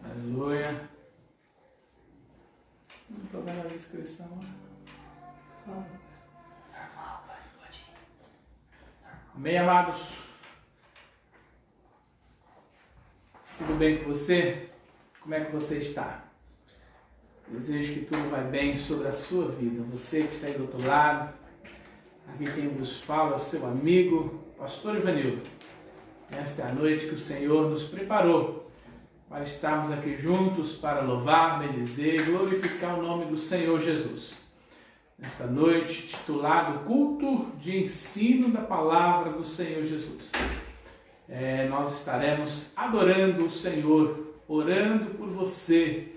Aleluia. Não estou vendo a descrição. Amém, amados? Tudo bem com você? Como é que você está? Desejo que tudo vai bem sobre a sua vida. Você que está aí do outro lado, aqui quem vos fala é o seu amigo, Pastor Ivanildo. Esta é a noite que o Senhor nos preparou para estarmos aqui juntos para louvar, bendizer e glorificar o nome do Senhor Jesus. Nesta noite, titulado Culto de Ensino da Palavra do Senhor Jesus. Nós estaremos adorando o Senhor, orando por você,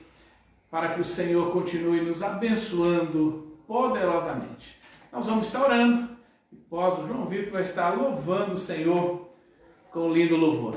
para que o Senhor continue nos abençoando poderosamente. Nós vamos estar orando, e após o João Vitor vai estar louvando o Senhor com um lindo louvor.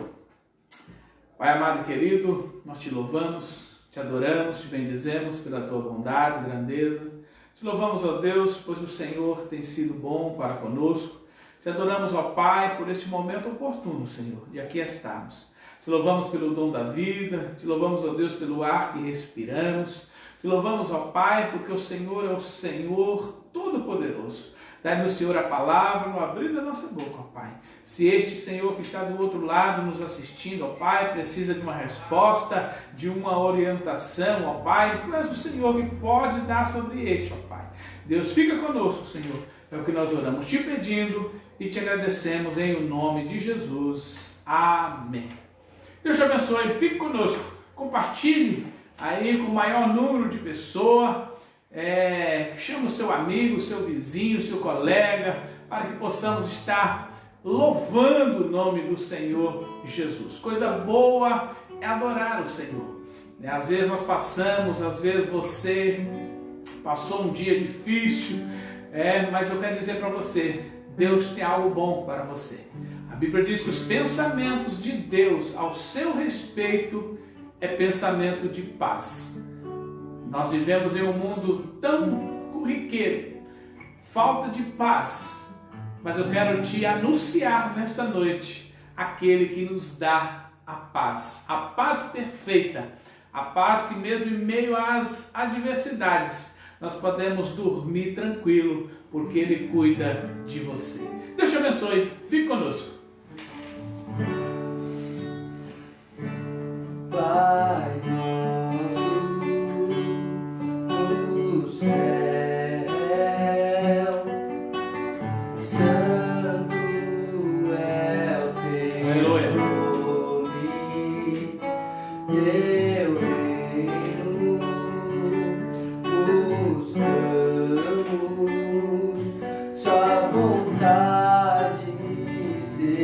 Pai amado e querido, nós te louvamos, te adoramos, te bendizemos pela tua bondade, grandeza. Te louvamos, ó Deus, pois o Senhor tem sido bom para conosco. Te adoramos, ó Pai, por este momento oportuno, Senhor, de aqui estarmos. Te louvamos pelo dom da vida, te louvamos, ó Deus, pelo ar que respiramos. Te louvamos, ó Pai, porque o Senhor é o Senhor Todo-Poderoso. Dai-nos, Senhor, a palavra no abrir da nossa boca, ó Pai. Se este Senhor que está do outro lado nos assistindo, ó Pai, precisa de uma resposta, de uma orientação, ó Pai, Tu és o Senhor que pode dar sobre este, ó Pai. Deus, fica conosco, Senhor. É o que nós oramos te pedindo e te agradecemos em o nome de Jesus. Amém. Deus te abençoe, fique conosco, compartilhe aí com o maior número de pessoas, chama o seu amigo, o seu vizinho, o seu colega, para que possamos estar louvando o nome do Senhor Jesus. Coisa boa é adorar o Senhor. Às vezes nós passamos, às vezes você passou um dia difícil, mas eu quero dizer para você, Deus tem algo bom para você. A Bíblia diz que os pensamentos de Deus ao seu respeito é pensamento de paz. Nós vivemos em um mundo tão corriqueiro, falta de paz, mas eu quero te anunciar nesta noite aquele que nos dá a paz perfeita, a paz que mesmo em meio às adversidades nós podemos dormir tranquilo, porque Ele cuida de você. Deus te abençoe, fique conosco. Pai nosso no céu, santo é o teu nome, teu reino, buscamos sua vontade ser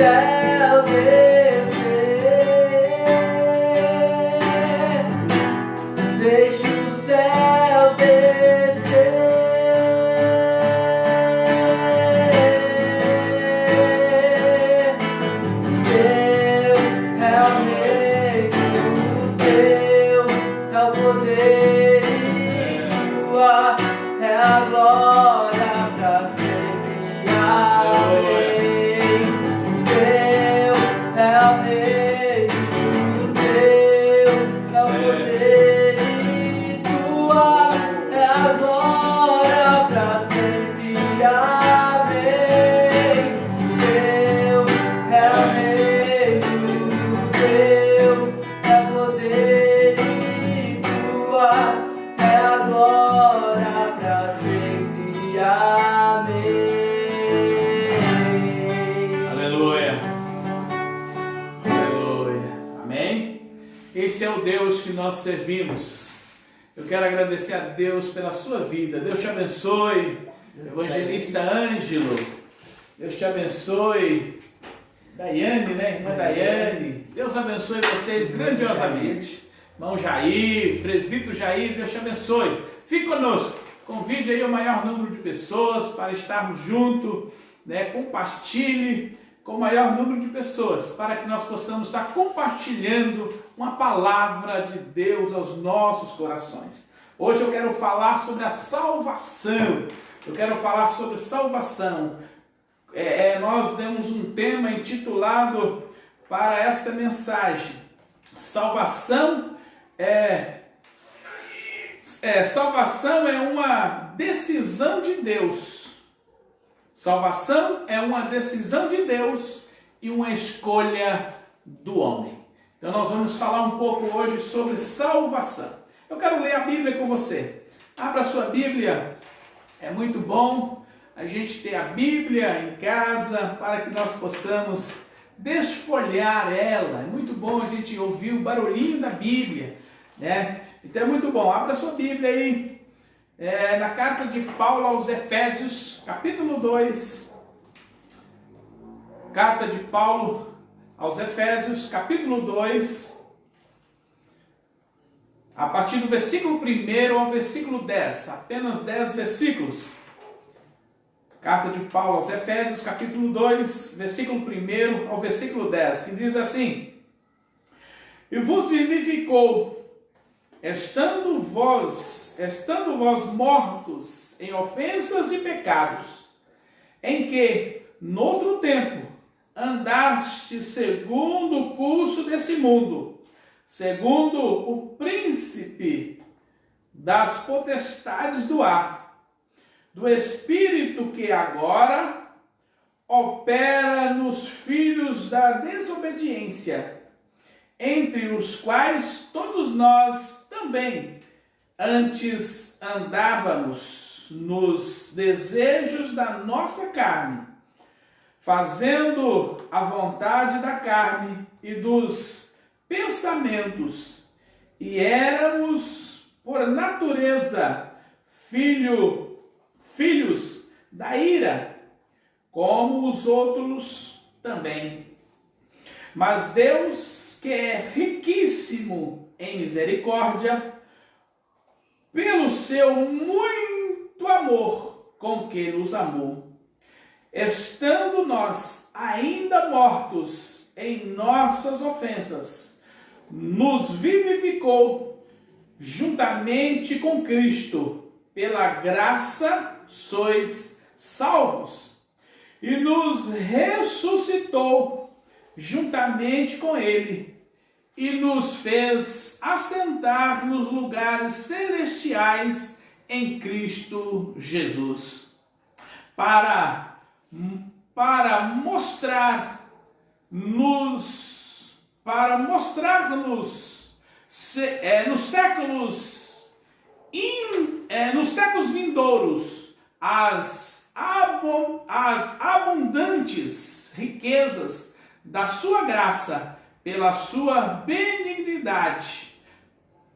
céu descer, deixa o céu descer. Teu é o reino, teu é o poder e tua é a glória pra sempre. Amém. Teu é o reino, teu é o poder e tua é a glória pra sempre. Amém. Teu é o reino, teu é o poder e tua é a glória pra sempre. Amém. Aleluia. Aleluia. Amém? Esse é o Deus que nós servimos. Eu quero agradecer a Deus pela sua vida. Deus te abençoe, evangelista Ângelo. Deus te abençoe, Daiane, né? Irmã Daiane. Deus abençoe vocês grandiosamente. Irmão Jair, presbítero Jair, Deus te abençoe. Fique conosco. Convide aí o maior número de pessoas para estarmos juntos, né? Compartilhe com o maior número de pessoas para que nós possamos estar compartilhando uma palavra de Deus aos nossos corações. Hoje eu quero falar sobre a salvação. Eu quero falar sobre salvação. Nós demos um tema intitulado para esta mensagem: salvação salvação é uma decisão de Deus. Salvação é uma decisão de Deus e uma escolha do homem. Então nós vamos falar um pouco hoje sobre salvação. Eu quero ler a Bíblia com você. Abra a sua Bíblia. É muito bom a gente ter a Bíblia em casa para que nós possamos desfolhar ela. É muito bom a gente ouvir o barulhinho da Bíblia, né? Então é muito bom. Abra a sua Bíblia aí. Na carta de Paulo aos Efésios, capítulo 2. Carta de Paulo aos Efésios, capítulo 2. A partir do versículo 1 ao versículo 10. Apenas 10 versículos. Carta de Paulo aos Efésios, capítulo 2, versículo 1 ao versículo 10. Que diz assim: E vos vivificou, estando vós mortos em ofensas e pecados, em que, noutro tempo, andaste segundo o curso desse mundo, segundo o príncipe das potestades do ar, do espírito que agora opera nos filhos da desobediência, entre os quais todos nós também antes andávamos nos desejos da nossa carne, fazendo a vontade da carne e dos pensamentos, e éramos, por natureza, filhos da ira, como os outros também. Mas Deus, que é riquíssimo em misericórdia, pelo seu muito amor com que nos amou, estando nós ainda mortos em nossas ofensas, nos vivificou juntamente com Cristo. Pela graça sois salvos, e nos ressuscitou juntamente com Ele, e nos fez assentar nos lugares celestiais em Cristo Jesus, para mostrar-nos nos séculos vindouros as abundantes riquezas da sua graça pela sua benignidade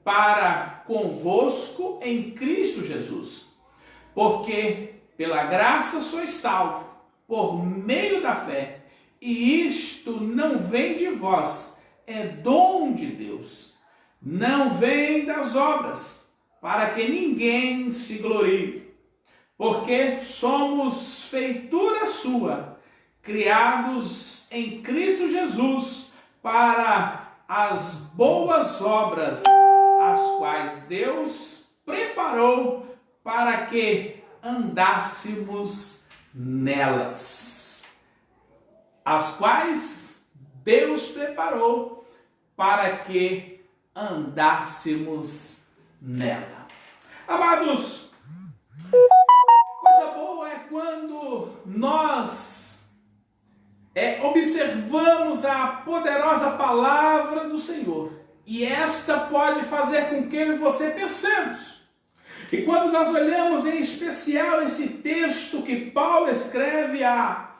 para convosco em Cristo Jesus. Porque pela graça sois salvos por meio da fé, e isto não vem de vós, é dom de Deus. Não vem das obras, para que ninguém se glorie. Porque somos feitura sua, criados em Cristo Jesus, para as boas obras, as quais Deus preparou para que andássemos nelas. As quais Deus preparou para que andássemos nela. Amados, coisa boa é quando nós observamos a poderosa palavra do Senhor. E esta pode fazer com que eu e você pensemos. E quando nós olhamos em especial esse texto que Paulo escreve à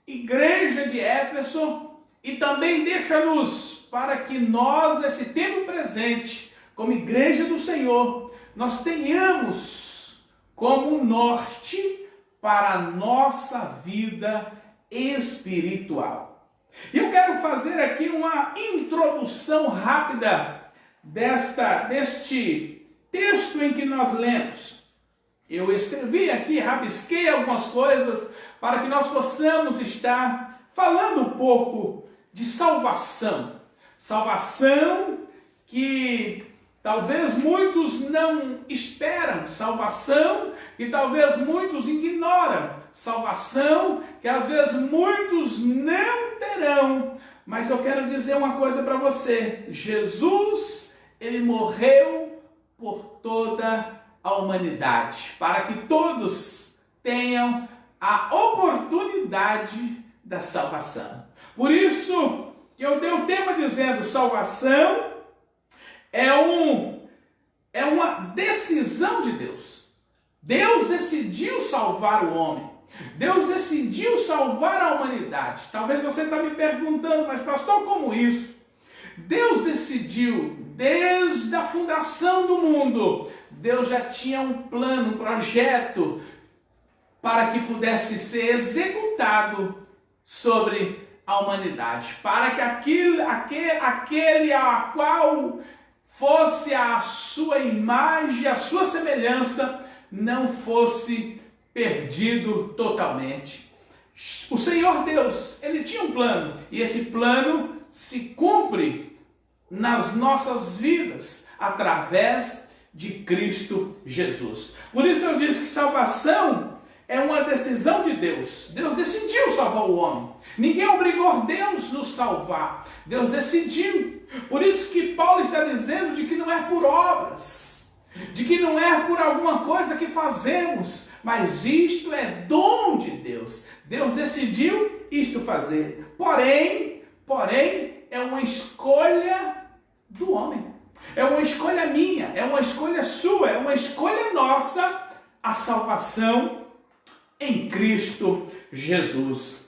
igreja de Éfeso, e também deixa-nos para que nós, nesse tempo presente, como igreja do Senhor, nós tenhamos como norte para a nossa vida espiritual. E eu quero fazer aqui uma introdução rápida deste texto em que nós lemos. Eu escrevi aqui, rabisquei algumas coisas para que nós possamos estar falando um pouco de salvação. Salvação que talvez muitos não esperam, salvação que talvez muitos ignoram, salvação que às vezes muitos não terão. Mas eu quero dizer uma coisa para você: Jesus, ele morreu por toda a humanidade, para que todos tenham a oportunidade da salvação. Por isso que eu dei o tema dizendo: salvação é uma decisão de Deus. Deus decidiu salvar o homem. Deus decidiu salvar a humanidade. Talvez você está me perguntando, mas pastor, como isso? Deus decidiu, desde a fundação do mundo, Deus já tinha um plano, um projeto para que pudesse ser executado sobre a humanidade, para que aquele a qual fosse a sua imagem, a sua semelhança, não fosse perdido totalmente. O Senhor Deus, ele tinha um plano, e esse plano se cumpre nas nossas vidas, através de Cristo Jesus. Por isso eu disse que salvação é uma decisão de Deus. Deus decidiu salvar o homem. Ninguém obrigou Deus a nos salvar. Deus decidiu. Por isso que Paulo está dizendo de que não é por obras, de que não é por alguma coisa que fazemos, mas isto é dom de Deus. Deus decidiu isto fazer. Porém, é uma escolha do homem. É uma escolha minha, é uma escolha sua, é uma escolha nossa, a salvação em Cristo Jesus.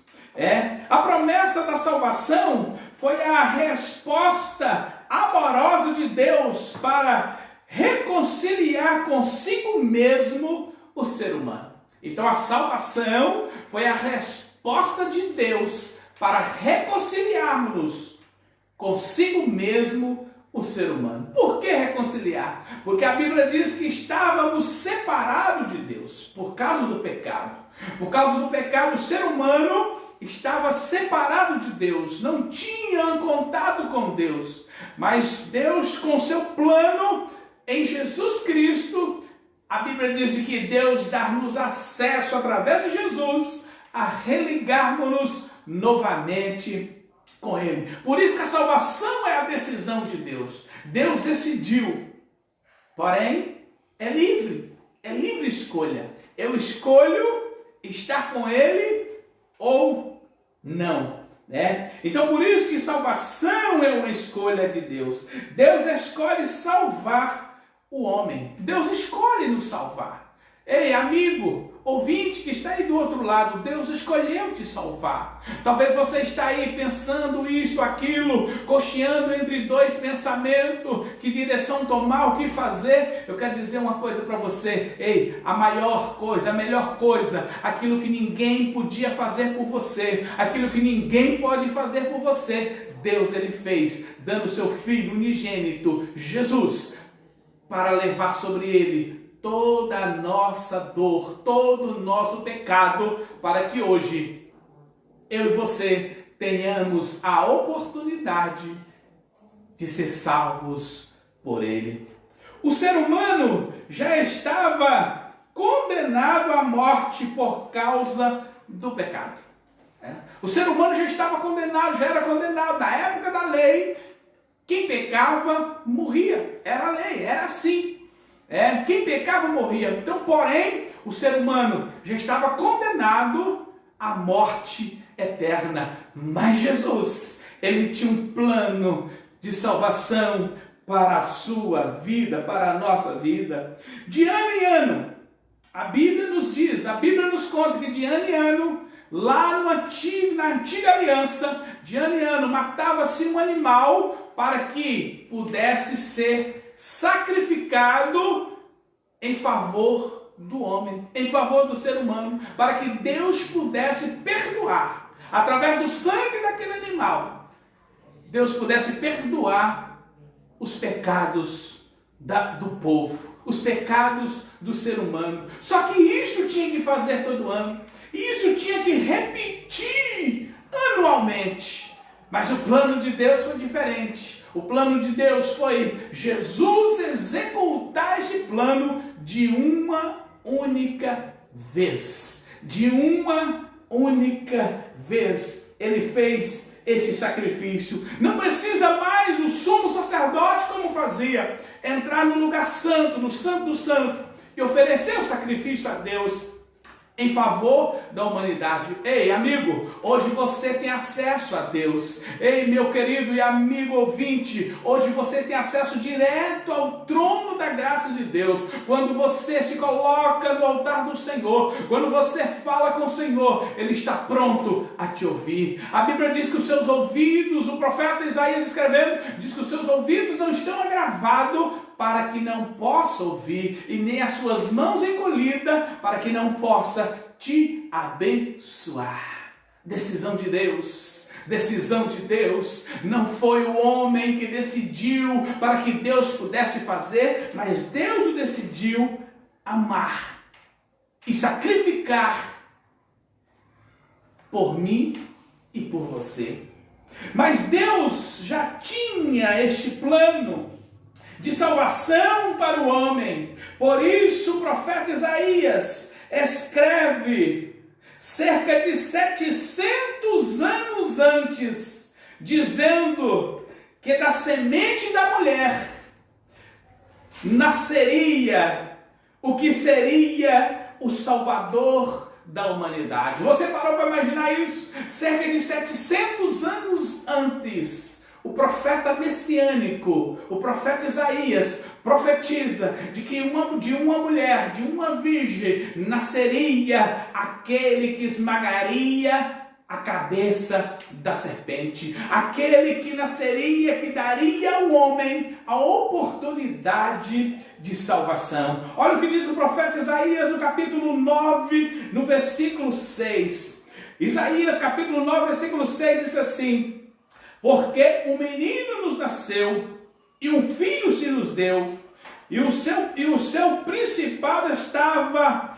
A promessa da salvação foi a resposta amorosa de Deus para reconciliar consigo mesmo o ser humano. Então a salvação foi a resposta de Deus para reconciliarmos consigo mesmo o ser humano. Por que reconciliar? Porque a Bíblia diz que estávamos separados de Deus por causa do pecado. Por causa do pecado, o ser humano estava separado de Deus, não tinha contato com Deus. Mas Deus, com seu plano em Jesus Cristo, a Bíblia diz que Deus dá-nos acesso através de Jesus a religarmos-nos novamente com Ele. Por isso que a salvação é a decisão de Deus. Deus decidiu, porém é livre escolha. Eu escolho estar com Ele ou não, né? Então por isso que salvação é uma escolha de Deus. Deus escolhe salvar o homem. Deus escolhe nos salvar. Ei, amigo, ouvinte que está aí do outro lado, Deus escolheu te salvar. Talvez você está aí pensando isto, aquilo, cocheando entre dois pensamentos, que direção tomar, o que fazer. Eu quero dizer uma coisa para você, ei, a maior coisa, a melhor coisa, aquilo que ninguém podia fazer por você, aquilo que ninguém pode fazer por você, Deus ele fez, dando seu Filho unigênito, Jesus, para levar sobre ele toda a nossa dor, todo o nosso pecado, para que hoje eu e você tenhamos a oportunidade de ser salvos por Ele. O ser humano já estava condenado à morte por causa do pecado. O ser humano já estava condenado, já era condenado. Na época da lei, quem pecava morria. Era a lei, era assim. Quem pecava morria. Então, porém, o ser humano já estava condenado à morte eterna. Mas Jesus, ele tinha um plano de salvação para a sua vida, para a nossa vida. De ano em ano, a Bíblia nos diz, a Bíblia nos conta que de ano em ano, lá na antiga aliança, de ano em ano, matava-se um animal para que pudesse ser sacrificado em favor do homem, em favor do ser humano, para que Deus pudesse perdoar, através do sangue daquele animal, Deus pudesse perdoar os pecados do povo, os pecados do ser humano. Só que isso tinha que fazer todo ano, isso tinha que repetir anualmente. Mas o plano de Deus foi diferente. O plano de Deus foi Jesus executar esse plano de uma única vez. De uma única vez. Ele fez esse sacrifício. Não precisa mais o sumo sacerdote, como fazia, entrar no lugar santo, no santo do santo, e oferecer o sacrifício a Deus em favor da humanidade. Ei, amigo, hoje você tem acesso a Deus. Ei, meu querido e amigo ouvinte, hoje você tem acesso direto ao trono da graça de Deus. Quando você se coloca no altar do Senhor, quando você fala com o Senhor, Ele está pronto a te ouvir. A Bíblia diz que os seus ouvidos, o profeta Isaías escrevendo, diz que os seus ouvidos não estão agravados para que não possa ouvir, e nem as suas mãos encolhidas para que não possa te abençoar. Decisão de Deus. Decisão de Deus. Não foi o homem que decidiu para que Deus pudesse fazer, mas Deus o decidiu amar e sacrificar por mim e por você. Mas Deus já tinha este plano de salvação para o homem. Por isso o profeta Isaías escreve cerca de 700 anos antes, dizendo que da semente da mulher nasceria o que seria o Salvador da humanidade. Você parou para imaginar isso? Cerca de 700 anos antes, o profeta messiânico, o profeta Isaías, profetiza de que de uma mulher, de uma virgem, nasceria aquele que esmagaria a cabeça da serpente, aquele que nasceria, que daria ao homem a oportunidade de salvação. Olha o que diz o profeta Isaías no capítulo 9, no versículo 6. Isaías capítulo 9, versículo 6 diz assim: porque um menino nos nasceu, e um filho se nos deu, e o seu principado estava,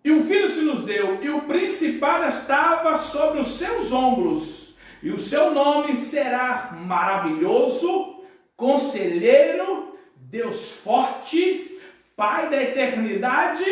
e um filho se nos deu, e o principado estava sobre os seus ombros, e o seu nome será maravilhoso, conselheiro, Deus forte, Pai da eternidade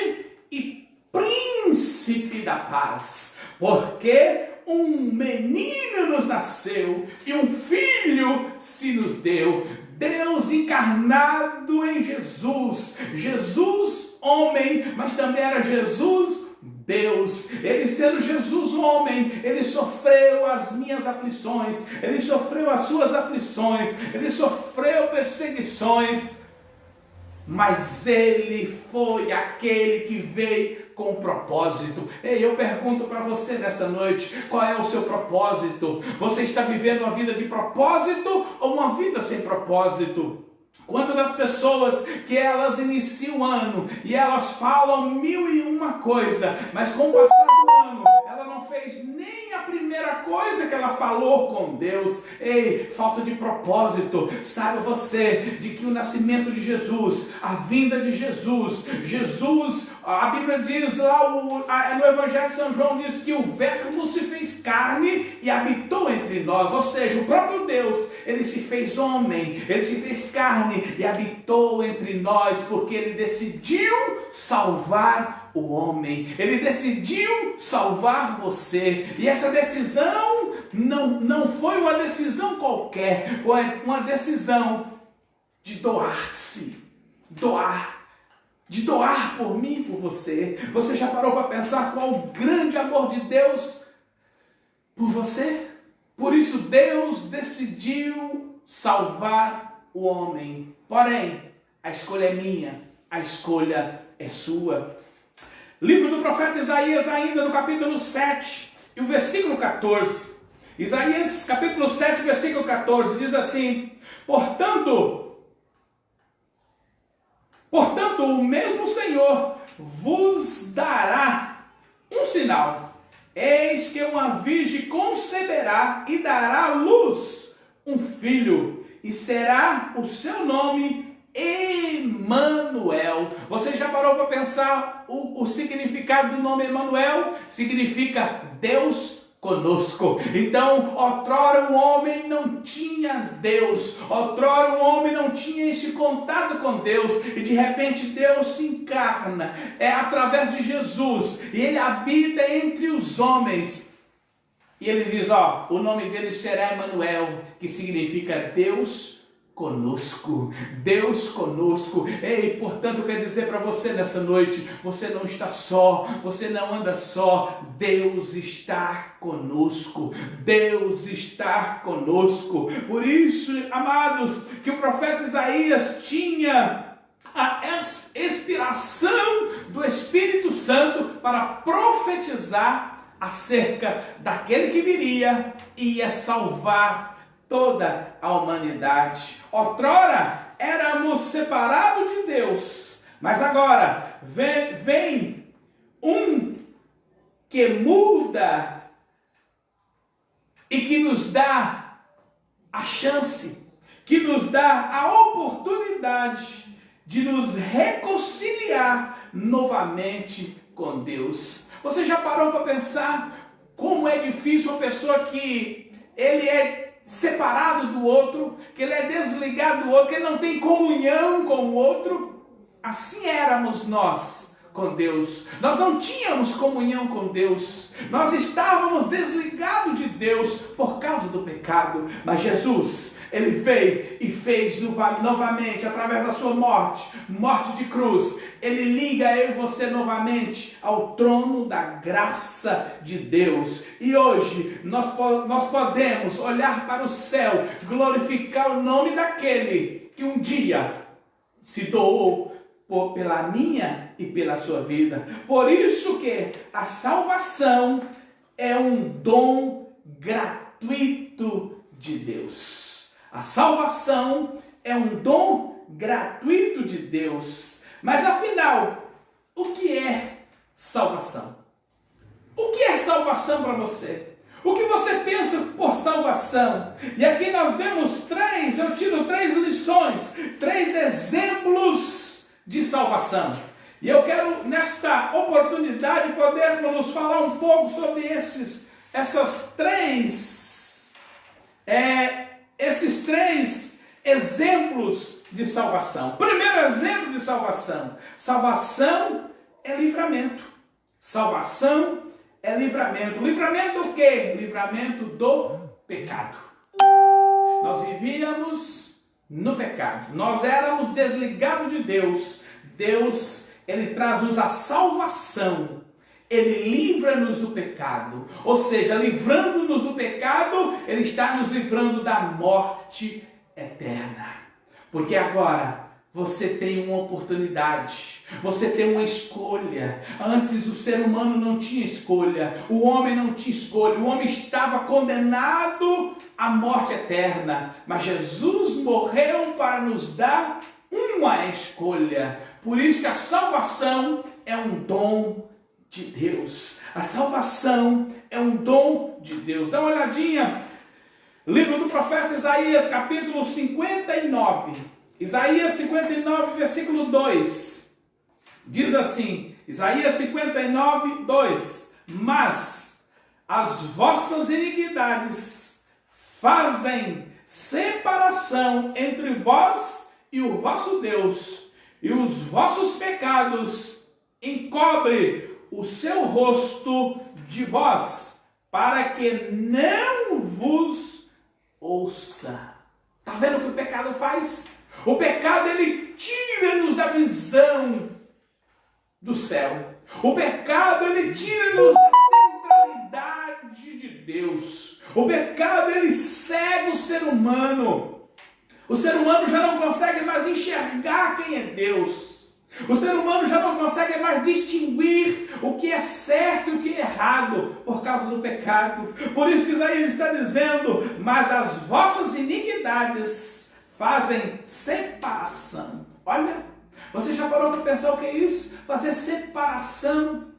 e príncipe da paz. Porque um menino nos nasceu e um filho se nos deu. Deus encarnado em Jesus. Jesus homem, mas também era Jesus Deus. Ele sendo Jesus homem, ele sofreu as minhas aflições, ele sofreu as suas aflições, ele sofreu perseguições, mas ele foi aquele que veio com propósito. Ei, eu pergunto para você nesta noite, qual é o seu propósito? Você está vivendo uma vida de propósito ou uma vida sem propósito? Quantas das pessoas que elas iniciam o ano e elas falam 1001 coisa, mas com o passar do ano ela não fez nem a primeira coisa que ela falou com Deus. Ei, falta de propósito. Sabe você de que o nascimento de Jesus, a vinda de Jesus, a Bíblia diz lá no Evangelho de São João, diz que o Verbo se fez carne e habitou entre nós, ou seja, o próprio Deus, ele se fez homem, ele se fez carne e habitou entre nós, porque ele decidiu salvar o homem, ele decidiu salvar você, e essa decisão não foi uma decisão qualquer, foi uma decisão de doar-se, de doar por mim e por você. Você já parou para pensar qual o grande amor de Deus por você? Por isso Deus decidiu salvar o homem. Porém, a escolha é minha, a escolha é sua. Livro do profeta Isaías, ainda no capítulo 7 e o versículo 14. Isaías, capítulo 7, versículo 14, diz assim: Portanto, o mesmo Senhor vos dará um sinal. Eis que uma virgem conceberá e dará à luz um filho, e será o seu nome Emanuel. Você já parou para pensar o significado do nome Emanuel? Significa Deus conosco. Então, outrora o homem não tinha Deus, outrora o homem não tinha esse contato com Deus, e de repente Deus se encarna, através de Jesus, e ele habita entre os homens, e ele diz, o nome dele será Emanuel, que significa Deus conosco, Deus conosco. Ei, portanto, eu quero dizer para você nessa noite, você não está só, você não anda só, Deus está conosco, Deus está conosco. Por isso, amados, que o profeta Isaías tinha a inspiração do Espírito Santo para profetizar acerca daquele que viria e ia salvar toda a humanidade. Outrora éramos separados de Deus, mas agora vem um que muda e que nos dá a chance, que nos dá a oportunidade de nos reconciliar novamente com Deus. Você já parou para pensar como é difícil uma pessoa que ele é separado do outro, que ele é desligado do outro, que ele não tem comunhão com o outro? Assim éramos nós com Deus. Nós não tínhamos comunhão com Deus. Nós estávamos desligados de Deus por causa do pecado. Mas Jesus, ele veio e fez novamente, através da sua morte de cruz, ele liga eu e você novamente ao trono da graça de Deus. E hoje nós podemos olhar para o céu, glorificar o nome daquele que um dia se doou pela minha e pela sua vida. Por isso que a salvação é um dom gratuito de Deus. A salvação é um dom gratuito de Deus. Mas afinal, o que é salvação? O que é salvação para você? O que você pensa por salvação? E aqui nós vemos eu tiro três lições, 3 exemplos de salvação. E eu quero, nesta oportunidade, podermos falar um pouco sobre esses três exemplos de salvação. Primeiro exemplo de salvação. Salvação é livramento. Salvação é livramento. Livramento do quê? Livramento do pecado. Nós vivíamos no pecado. Nós éramos desligados de Deus. Deus, ele traz-nos a salvação. Ele livra-nos do pecado. Ou seja, livrando-nos do pecado, ele está nos livrando da morte eterna. Porque agora você tem uma oportunidade, você tem uma escolha. Antes o ser humano não tinha escolha, o homem não tinha escolha, o homem estava condenado à morte eterna, mas Jesus morreu para nos dar uma escolha. Por isso que a salvação é um dom de Deus. A salvação é um dom de Deus. Dá uma olhadinha, livro do profeta Isaías, capítulo 59. Isaías 59, versículo 2, diz assim, Isaías 59, 2, mas as vossas iniquidades fazem separação entre vós e o vosso Deus, e os vossos pecados encobrem o seu rosto de vós, para que não vos ouça. Está vendo o que o pecado faz? O pecado, ele tira-nos da visão do céu. O pecado, ele tira-nos da centralidade de Deus. O pecado, ele cega o ser humano. O ser humano já não consegue mais enxergar quem é Deus. O ser humano já não consegue mais distinguir o que é certo e o que é errado por causa do pecado. Por isso que Isaías está dizendo, mas as vossas iniquidades fazem separação. Olha, você já parou para pensar o que é isso? Fazer separação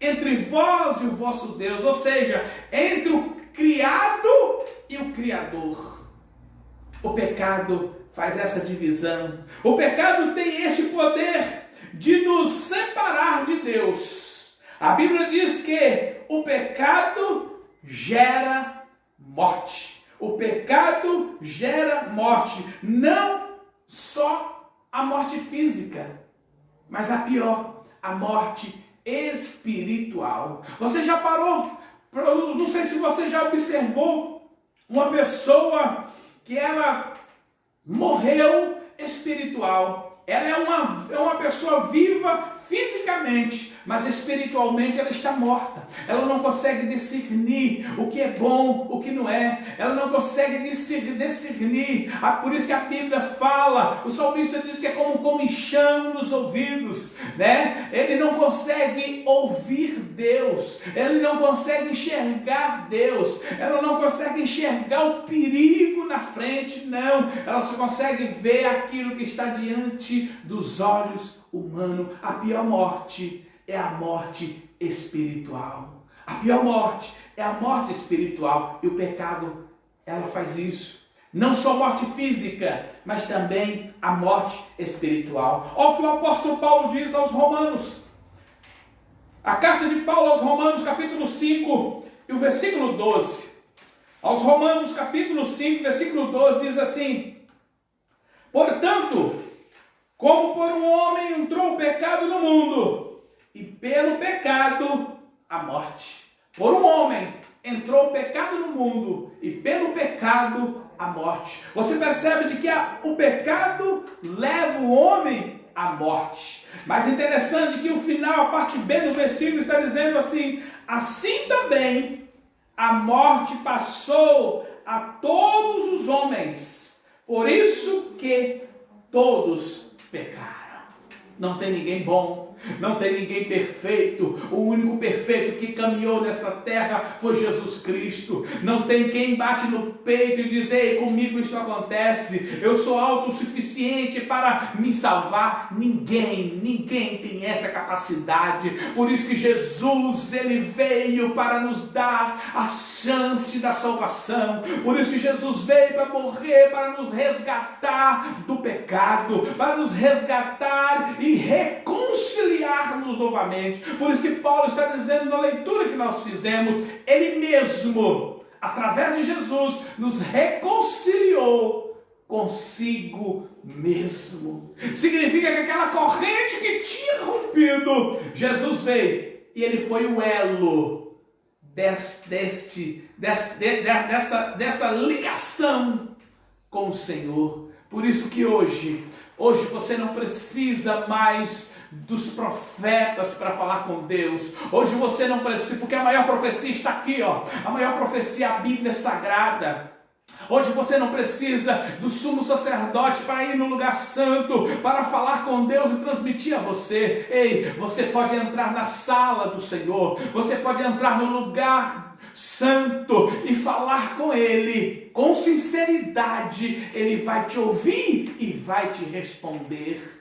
entre vós e o vosso Deus, ou seja, entre o criado e o Criador. O pecado faz essa divisão. O pecado tem este poder de nos separar de Deus. A Bíblia diz que o pecado gera morte. O pecado gera morte, não só a morte física, mas a pior, a morte espiritual. Você já parou? Não sei se você já observou uma pessoa que ela morreu espiritual. Ela é uma pessoa viva fisicamente, mas espiritualmente ela está morta. Ela não consegue discernir o que é bom, o que não é. Ela não consegue discernir. Por isso que a Bíblia fala, o salmista diz que é como um comichão nos ouvidos, né? Ele não consegue ouvir Deus. Ele não consegue enxergar Deus. Ela não consegue enxergar o perigo na frente, não. Ela só consegue ver aquilo que está diante dos olhos humanos. A pior morte é a morte espiritual. A pior morte é a morte espiritual. E o pecado, ela faz isso. Não só morte física, mas também a morte espiritual. Olha o que o apóstolo Paulo diz aos Romanos. A carta de Paulo aos Romanos, capítulo 5, e o versículo 12. Aos Romanos, capítulo 5, versículo 12, diz assim: portanto, como por um homem entrou o pecado no mundo, e pelo pecado a morte. Por um homem entrou o pecado no mundo, e pelo pecado a morte. Você percebe de que o pecado leva o homem à morte. Mas interessante que o final, a parte B do versículo está dizendo assim: assim também a morte passou a todos os homens, por isso que todos pecaram. Não tem ninguém bom, não tem ninguém perfeito. O único perfeito que caminhou nesta terra foi Jesus Cristo. Não tem quem bate no peito e diz: ei, comigo isso acontece, eu sou autossuficiente para me salvar. Ninguém tem essa capacidade. Por isso que Jesus, ele veio para nos dar a chance da salvação. Por isso que Jesus veio para morrer, para nos resgatar do pecado, para nos resgatar e reconciliar-nos novamente. Por isso que Paulo está dizendo na leitura que nós fizemos, ele mesmo, através de Jesus, nos reconciliou consigo mesmo. Significa que aquela corrente que tinha rompido, Jesus veio e ele foi o elo dessa ligação com o Senhor. Por isso que hoje você não precisa mais dos profetas para falar com Deus. Hoje você não precisa, porque a maior profecia está aqui, ó. A maior profecia é a Bíblia Sagrada. Hoje você não precisa do sumo sacerdote para ir no lugar santo, para falar com Deus e transmitir a você. Ei, você pode entrar na sala do Senhor, você pode entrar no lugar santo e falar com Ele, com sinceridade. Ele vai te ouvir e vai te responder.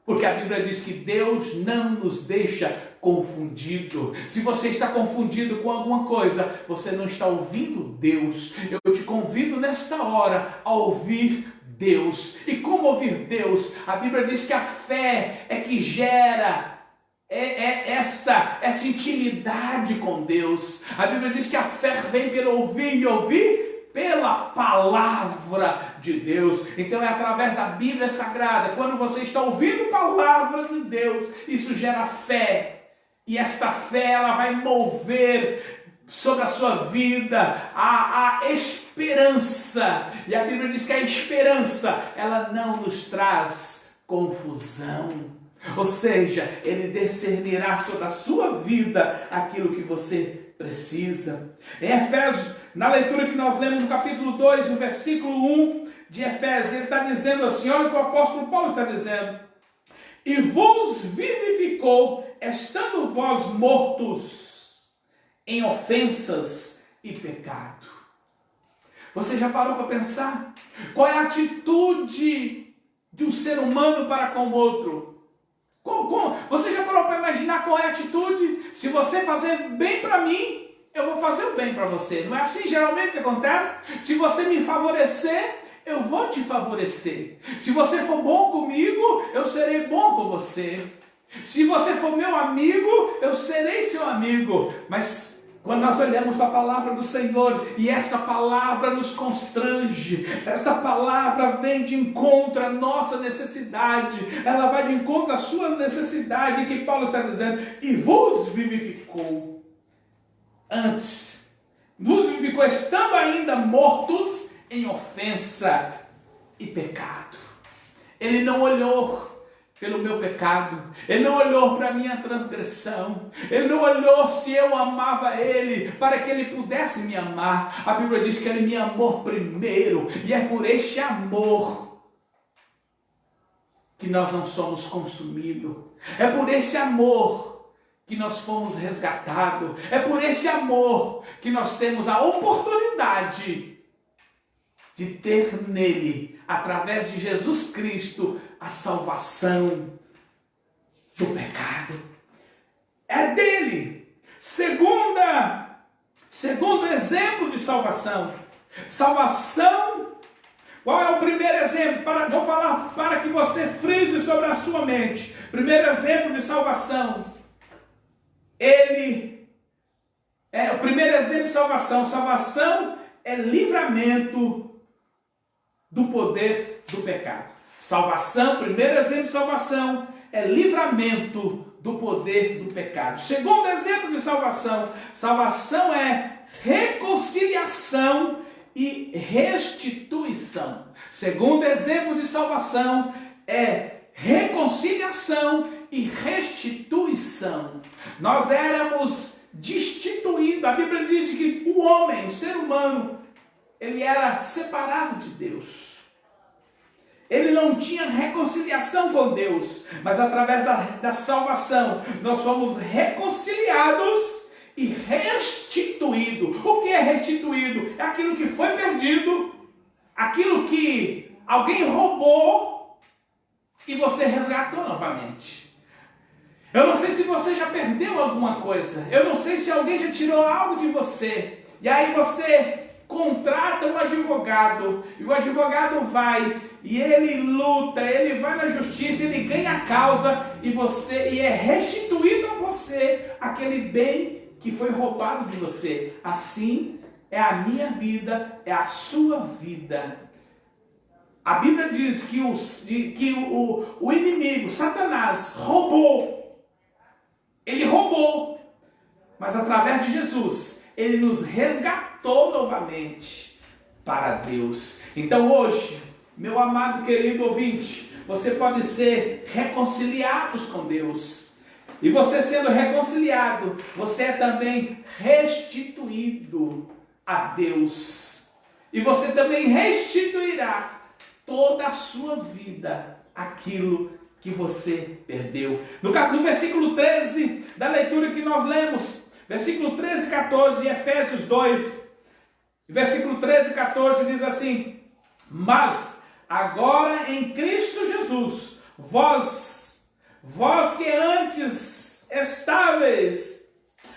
Porque a Bíblia diz que Deus não nos deixa confundido. Se você está confundido com alguma coisa, você não está ouvindo Deus. Eu te convido nesta hora a ouvir Deus. E como ouvir Deus? A Bíblia diz que a fé é que gera essa intimidade com Deus. A Bíblia diz que a fé vem pelo ouvir e ouvir pela palavra de Deus. Então é através da Bíblia Sagrada, quando você está ouvindo a palavra de Deus, isso gera fé. E esta fé, ela vai mover sobre a sua vida a esperança. E a Bíblia diz que a esperança, ela não nos traz confusão. Ou seja, Ele discernirá sobre a sua vida aquilo que você precisa. Em Efésios, na leitura que nós lemos no capítulo 2, no versículo 1 de Efésios, ele está dizendo assim, olha o que o apóstolo Paulo está dizendo. E vos vivificou, estando vós mortos em ofensas e pecado. Você já parou para pensar? Qual é a atitude de um ser humano para com o outro? Você já parou para imaginar qual é a atitude? Se você fazer bem para mim, eu vou fazer o bem para você. Não é assim geralmente que acontece? Se você me favorecer, eu vou te favorecer. Se você for bom comigo, eu serei bom com você. Se você for meu amigo, eu serei seu amigo. Mas quando nós olhamos para a palavra do Senhor e esta palavra nos constrange, esta palavra vem de encontro à nossa necessidade, ela vai de encontro à sua necessidade, que Paulo está dizendo, e vos vivificou. Antes, nos vivificou estando ainda mortos em ofensa e pecado. Ele não olhou pelo meu pecado, Ele não olhou para a minha transgressão, Ele não olhou se eu amava Ele, para que Ele pudesse me amar. A Bíblia diz que Ele me amou primeiro, e é por este amor que nós não somos consumidos, é por esse amor que nós fomos resgatados, é por esse amor que nós temos a oportunidade de ter nele, através de Jesus Cristo, a salvação do pecado. É dele. Segundo exemplo de salvação. Salvação, qual é o primeiro exemplo? Vou falar para que você frise sobre a sua mente. Primeiro exemplo de salvação. O primeiro exemplo de salvação. Salvação é livramento do poder do pecado. Salvação, primeiro exemplo de salvação, é livramento do poder do pecado. Segundo exemplo de salvação, salvação é reconciliação e restituição. Segundo exemplo de salvação é reconciliação e restituição. Nós éramos destituídos. A Bíblia diz que o homem, o ser humano, ele era separado de Deus. Ele não tinha reconciliação com Deus, mas através da salvação, nós fomos reconciliados e restituídos. O que é restituído? É aquilo que foi perdido, aquilo que alguém roubou e você resgatou novamente. Eu não sei se você já perdeu alguma coisa, eu não sei se alguém já tirou algo de você, e aí você contrata um advogado, e o advogado vai, e ele luta, ele vai na justiça, ele ganha a causa, e é restituído a você aquele bem que foi roubado de você. Assim é a minha vida, é a sua vida. A Bíblia diz que o inimigo, Satanás, roubou. Ele roubou, mas através de Jesus, ele nos resgatou novamente para Deus. Então hoje, meu amado querido ouvinte, você pode ser reconciliado com Deus. E você sendo reconciliado, você é também restituído a Deus. e você também restituirá toda a sua vida aquilo que você perdeu. No versículo 13 da leitura que nós lemos, versículo 13 e 14 de Efésios 2, versículo 13 e 14 diz assim: mas agora em Cristo Jesus, vós que antes estáveis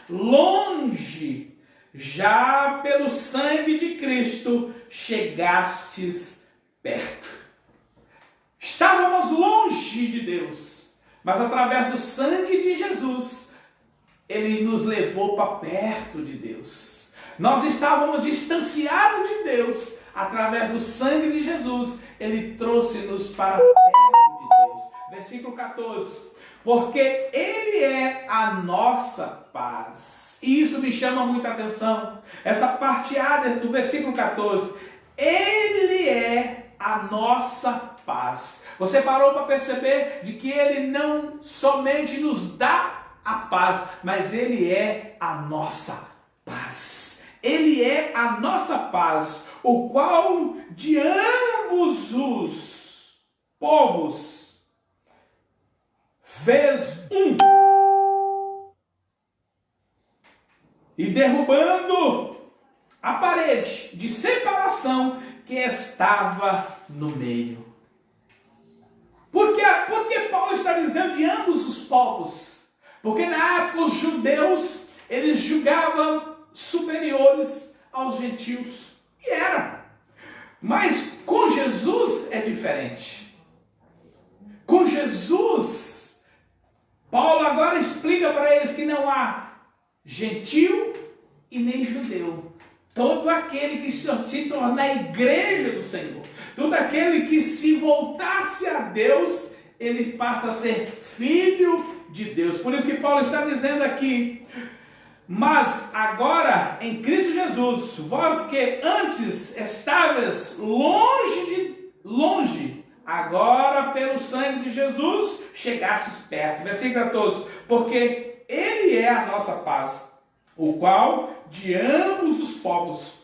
longe, já pelo sangue de Cristo chegastes perto. Estávamos longe de Deus, mas através do sangue de Jesus, Ele nos levou para perto de Deus. Nós estávamos distanciados de Deus, através do sangue de Jesus, Ele trouxe-nos para perto de Deus. Versículo 14, porque Ele é a nossa paz. E isso me chama muita atenção, essa parte A do versículo 14, Ele é a nossa paz. Você parou para perceber de que Ele não somente nos dá a paz, mas Ele é a nossa paz. Ele é a nossa paz, o qual de ambos os povos fez um, e derrubando a parede de separação que estava no meio. Por que Paulo está dizendo de ambos os povos? Porque na época os judeus, eles julgavam superiores aos gentios. E era. Mas com Jesus é diferente. Com Jesus, Paulo agora explica para eles que não há gentil e nem judeu. Todo aquele que se tornar a igreja do Senhor, todo aquele que se voltasse a Deus, ele passa a ser filho de Deus. Por isso que Paulo está dizendo aqui: mas agora em Cristo Jesus, vós que antes estáveis longe, agora pelo sangue de Jesus chegastes perto. Versículo 14, porque Ele é a nossa paz, o qual de ambos os povos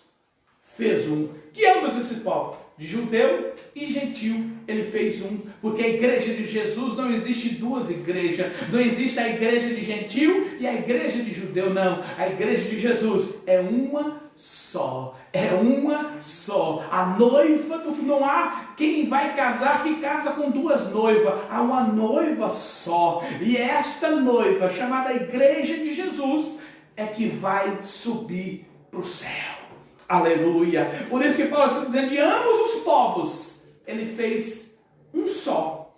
fez um. Que ambos esses povos? De judeu e gentil, Ele fez um. Porque a igreja de Jesus não existe duas igrejas. Não existe a igreja de gentil e a igreja de judeu, não. A igreja de Jesus é uma só. É uma só. A noiva, não há quem vai casar que casa com duas noivas. Há uma noiva só. E esta noiva, chamada igreja de Jesus, é que vai subir para o céu. Aleluia. Por isso que Paulo está dizendo, de ambos os povos, ele fez um só.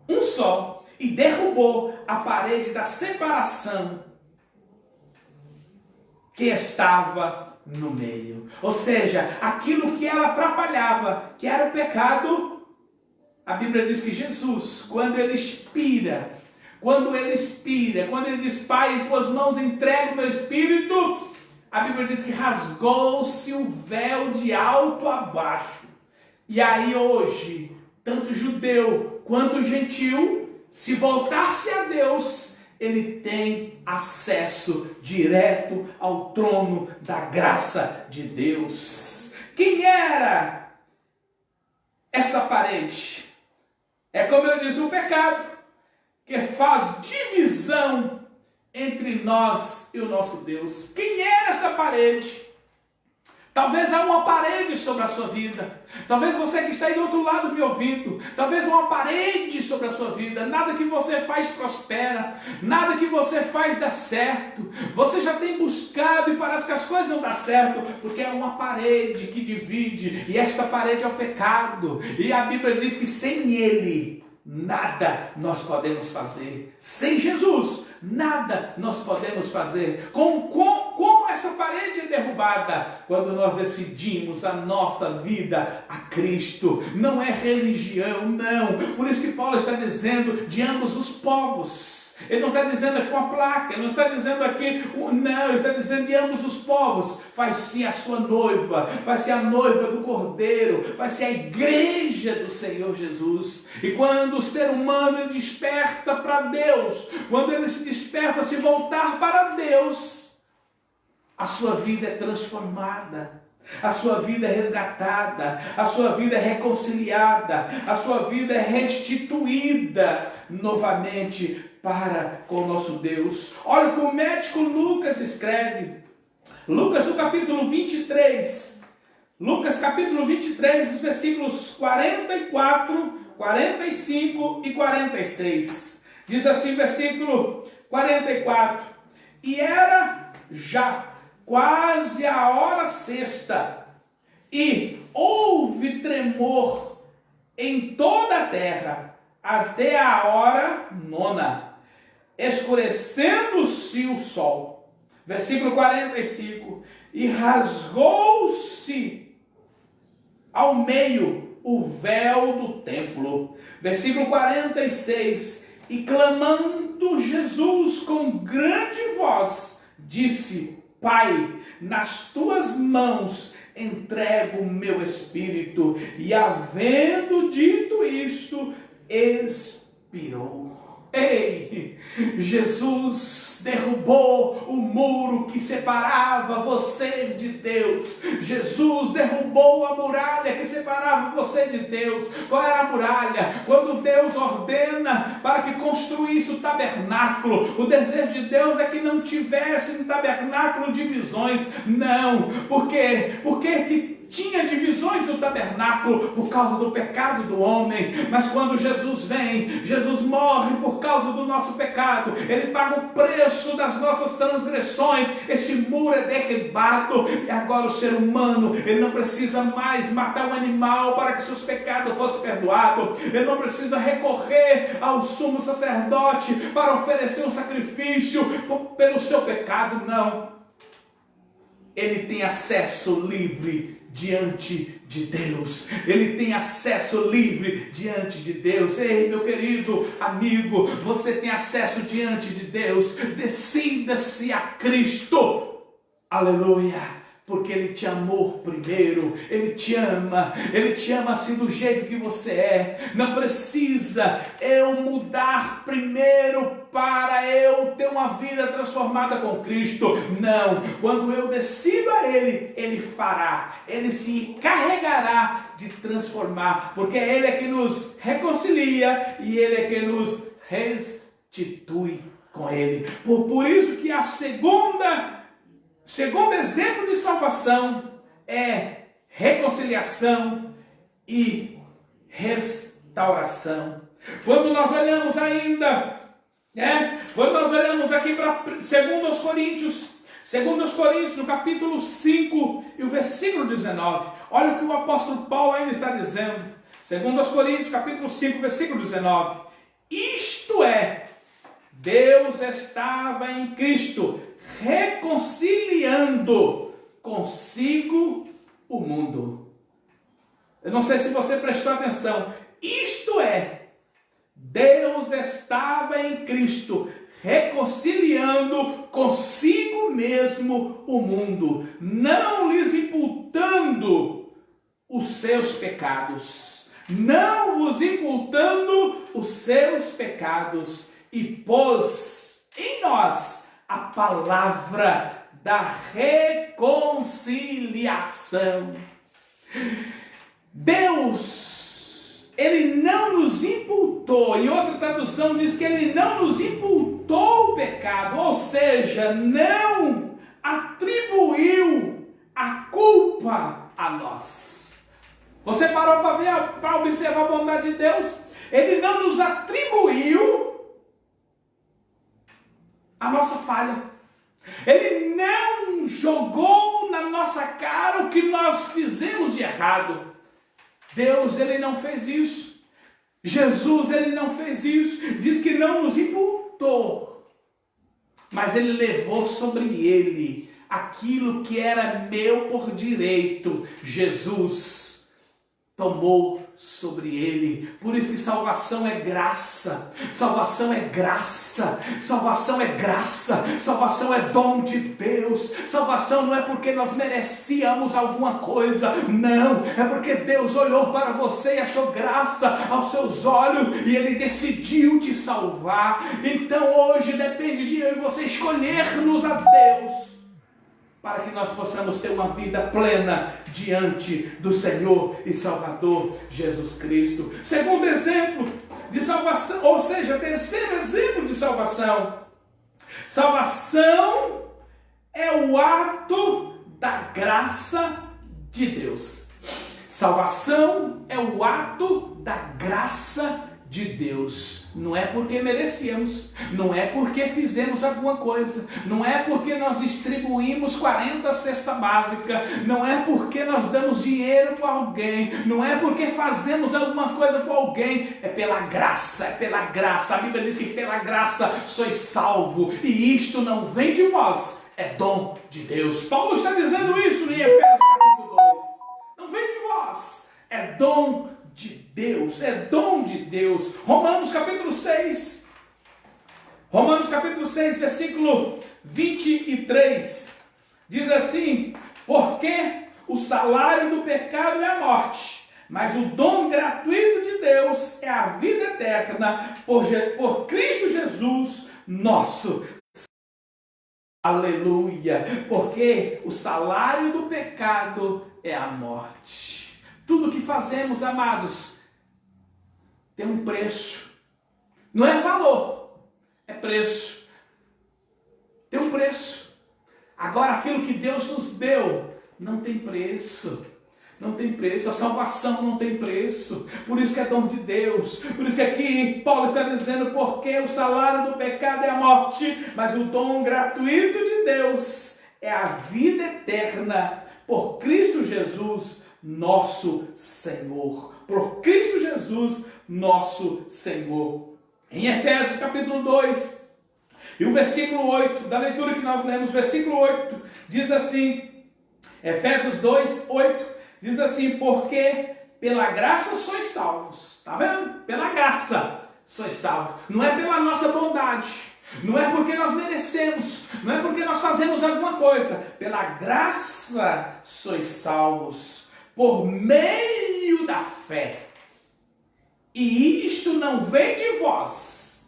Um só. E derrubou a parede da separação que estava no meio. Ou seja, aquilo que ela atrapalhava, que era o pecado, a Bíblia diz que Jesus, quando ele expira, quando ele diz, Pai, em tuas mãos entrego o meu espírito, a Bíblia diz que rasgou-se o véu de alto a baixo. E aí hoje, tanto judeu quanto gentil, se voltar-se a Deus, ele tem acesso direto ao trono da graça de Deus. Quem era essa parede? É como eu disse, o pecado, que faz divisão entre nós e o nosso Deus. Quem é essa parede? Talvez há uma parede sobre a sua vida. Talvez você que está aí do outro lado me ouvindo. Talvez uma parede sobre a sua vida. Nada que você faz prospera. Nada que você faz dá certo. Você já tem buscado e parece que as coisas não dão certo. Porque é uma parede que divide. E esta parede é o pecado. E a Bíblia diz que sem Ele, nada nós podemos fazer. Sem Jesus, nada nós podemos fazer. Como essa parede é derrubada? Quando nós decidimos a nossa vida a Cristo. Não é religião, não. Por isso que Paulo está dizendo de ambos os povos. Ele não está dizendo aqui uma placa, ele não está dizendo aqui, não, ele está dizendo de ambos os povos. Vai ser a sua noiva, vai ser a noiva do Cordeiro, vai ser a igreja do Senhor Jesus. E quando o ser humano ele desperta para Deus, quando ele se desperta a se voltar para Deus, a sua vida é transformada. A sua vida é resgatada, a sua vida é reconciliada, a sua vida é restituída novamente para com o nosso Deus. Olha o que o médico Lucas escreve. Lucas no capítulo 23. Lucas capítulo 23, os versículos 44, 45 e 46. Diz assim, versículo 44. E era já quase a hora sexta, e houve tremor em toda a terra, até a hora nona, escurecendo-se o sol. Versículo 45. E rasgou-se ao meio o véu do templo. Versículo 46. E clamando Jesus com grande voz, disse: Pai, nas tuas mãos entrego o meu espírito. E havendo dito isto, expirou. Ei, Jesus derrubou o muro que separava você de Deus. Jesus derrubou a muralha que separava você de Deus. Qual era a muralha? Quando Deus ordena para que construísse o tabernáculo, o desejo de Deus é que não tivesse no tabernáculo divisões. Não, por quê? Porque tinha divisões no tabernáculo por causa do pecado do homem, mas quando Jesus vem, Jesus morre por causa do nosso pecado, ele paga o preço das nossas transgressões, esse muro é derribado, e agora o ser humano, ele não precisa mais matar um animal para que seus pecados fossem perdoados, ele não precisa recorrer ao sumo sacerdote para oferecer um sacrifício pelo seu pecado, não. Ele tem acesso livre diante de Deus. Ele tem acesso livre diante de Deus. Ei, meu querido amigo, você tem acesso diante de Deus. Decida-se a Cristo. Aleluia. Porque Ele te amou primeiro, Ele te ama assim do jeito que você é. Não precisa eu mudar primeiro para eu ter uma vida transformada com Cristo. Não, quando eu decido a Ele, Ele fará, Ele se encarregará de transformar, porque Ele é que nos reconcilia e Ele é que nos restitui com Ele. Por isso que a segundo exemplo de salvação é reconciliação e restauração. Quando nós olhamos ainda, quando nós olhamos aqui para 2 Coríntios, no capítulo 5 e o versículo 19, olha o que o apóstolo Paulo ainda está dizendo. 2 Coríntios, capítulo 5, versículo 19. Isto é, Deus estava em Cristo, reconciliando consigo o mundo. Eu não sei se você prestou atenção. Isto é, Deus estava em Cristo, reconciliando consigo mesmo o mundo, não lhes imputando os seus pecados, não vos imputando os seus pecados, e pôs em nós a palavra da reconciliação. Deus, Ele não nos imputou, em outra tradução diz que Ele não nos imputou o pecado, ou seja, não atribuiu a culpa a nós. Você parou para observar a bondade de Deus? Ele não nos atribuiu a nossa falha. Ele não jogou na nossa cara o que nós fizemos de errado. Deus, Ele não fez isso. Jesus, Ele não fez isso. Diz que não nos imputou, mas Ele levou sobre Ele aquilo que era meu por direito. Jesus tomou sobre Ele. Por isso que salvação é graça, salvação é graça, salvação é graça, salvação é dom de Deus. Salvação não é porque nós merecíamos alguma coisa, não, é porque Deus olhou para você e achou graça aos seus olhos e Ele decidiu te salvar. Então hoje depende de eu e você escolhermos a Deus para que nós possamos ter uma vida plena diante do Senhor e Salvador Jesus Cristo. Segundo exemplo de salvação, ou seja, terceiro exemplo de salvação. Salvação é o ato da graça de Deus. Salvação é o ato da graça de Deus. Não é porque merecíamos, não é porque fizemos alguma coisa, não é porque nós distribuímos 40 cesta básica, não é porque nós damos dinheiro para alguém, não é porque fazemos alguma coisa para alguém, é pela graça, é pela graça. A Bíblia diz que pela graça sois salvo, e isto não vem de vós, é dom de Deus. Paulo está dizendo isso em Efésios capítulo 2. Não vem de vós, é dom de Deus, é dom de Deus. Romanos capítulo 6, versículo 23, diz assim: porque o salário do pecado é a morte, mas o dom gratuito de Deus é a vida eterna por Cristo Jesus nosso. Aleluia! Porque o salário do pecado é a morte. Tudo que fazemos, amados, tem um preço. Não é valor, é preço. Tem um preço. Agora, aquilo que Deus nos deu não tem preço. Não tem preço. A salvação não tem preço. Por isso que é dom de Deus. Por isso que aqui Paulo está dizendo: porque o salário do pecado é a morte, mas o dom gratuito de Deus é a vida eterna por Cristo Jesus nosso Senhor. Por Cristo Jesus, nosso Senhor. Em Efésios capítulo 2, e o versículo 8, da leitura que nós lemos, versículo 8, diz assim, Efésios 2, 8, diz assim: porque pela graça sois salvos. Está vendo? Pela graça sois salvos. Não é pela nossa bondade, não é porque nós merecemos, não é porque nós fazemos alguma coisa. Pela graça sois salvos, por meio da fé. E isto não vem de vós,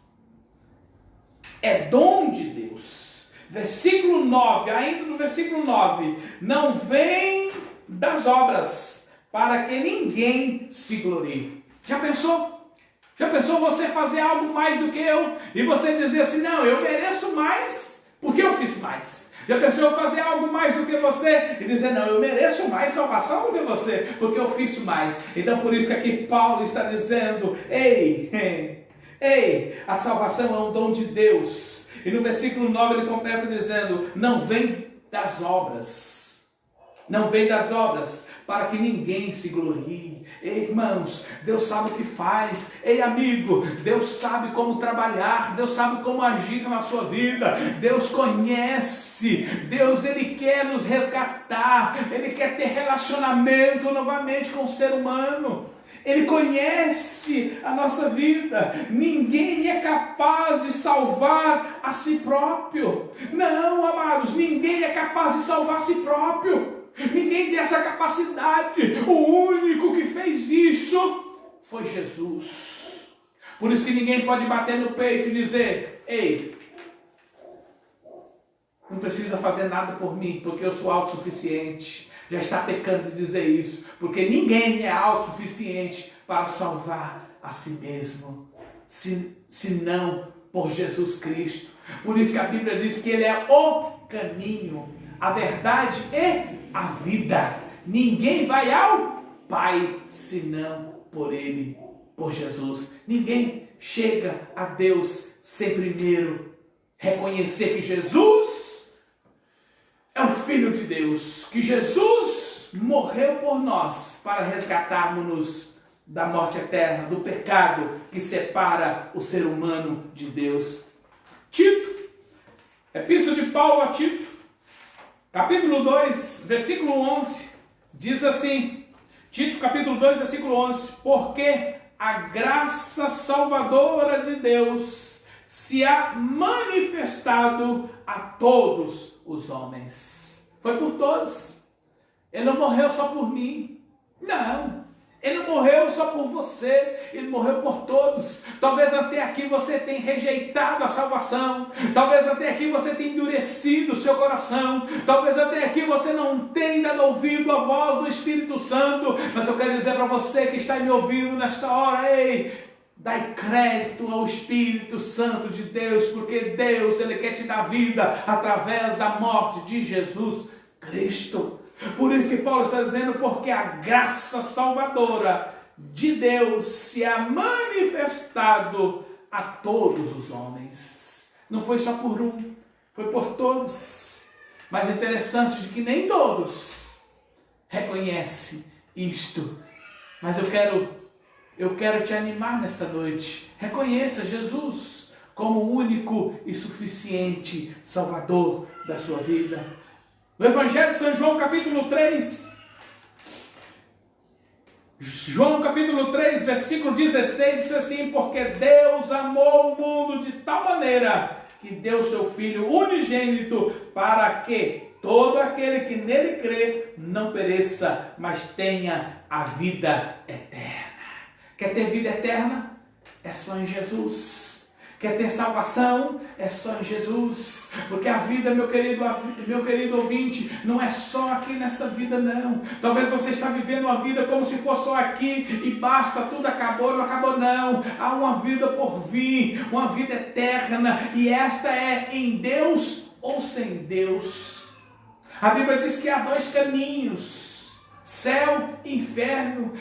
é dom de Deus. Versículo 9, ainda no versículo 9, não vem das obras, para que ninguém se glorie. Já pensou? Já pensou você fazer algo mais do que eu, e você dizer assim: não, eu mereço mais, porque eu fiz mais. Já pensou eu fazer algo mais do que você e dizer: não, eu mereço mais salvação do que você, porque eu fiz mais. Então por isso que aqui Paulo está dizendo: ei, a salvação é um dom de Deus. E no versículo 9 ele completa dizendo: não vem das obras, não vem das obras, para que ninguém se glorie. Ei, irmãos, Deus sabe o que faz. Ei, amigo, Deus sabe como trabalhar, Deus sabe como agir na sua vida. Deus conhece, Deus, Ele quer nos resgatar, Ele quer ter relacionamento novamente com o ser humano. Ele conhece a nossa vida. Ninguém é capaz de salvar a si próprio. Não, amados, ninguém é capaz de salvar a si próprio. Ninguém tem essa capacidade. O único que fez isso foi Jesus. Por isso que ninguém pode bater no peito e dizer: ei, não precisa fazer nada por mim, porque eu sou autossuficiente. Já está pecando de dizer isso, porque ninguém é autossuficiente para salvar a si mesmo, senão por Jesus Cristo. Por isso que a Bíblia diz que Ele é o caminho, a verdade e a vida. Ninguém vai ao Pai senão por Ele, por Jesus. Ninguém chega a Deus sem primeiro reconhecer que Jesus é o Filho de Deus, que Jesus morreu por nós para resgatarmos-nos da morte eterna, do pecado que separa o ser humano de Deus. Tito, Epístola de Paulo a Tito, capítulo 2, versículo 11, diz assim, Tito capítulo 2, versículo 11, porque a graça salvadora de Deus se há manifestado a todos os homens. Foi por todos. Ele não morreu só por mim. Não. Ele não morreu só por você, Ele morreu por todos. Talvez até aqui você tenha rejeitado a salvação, talvez até aqui você tenha endurecido o seu coração, talvez até aqui você não tenha ouvido a voz do Espírito Santo, mas eu quero dizer para você que está me ouvindo nesta hora, ei, dai crédito ao Espírito Santo de Deus, porque Deus, Ele quer te dar vida através da morte de Jesus Cristo. Por isso que Paulo está dizendo, porque a graça salvadora de Deus se é manifestado a todos os homens. Não foi só por um, foi por todos. Mas é interessante de que nem todos reconhecem isto. Mas eu quero te animar nesta noite. Reconheça Jesus como o único e suficiente Salvador da sua vida. No Evangelho de São João, capítulo 3, João capítulo 3, versículo 16, diz assim: porque Deus amou o mundo de tal maneira que deu seu Filho unigênito, para que todo aquele que nele crê não pereça, mas tenha a vida eterna. Quer ter vida eterna? É só em Jesus. Quer ter salvação? É só em Jesus. Porque a vida, meu querido ouvinte, não é só aqui nesta vida, não. Talvez você está vivendo uma vida como se fosse só aqui e basta, tudo acabou. Não acabou, não. Há uma vida por vir, uma vida eterna, e esta é em Deus ou sem Deus. A Bíblia diz que há dois caminhos: céu e inferno.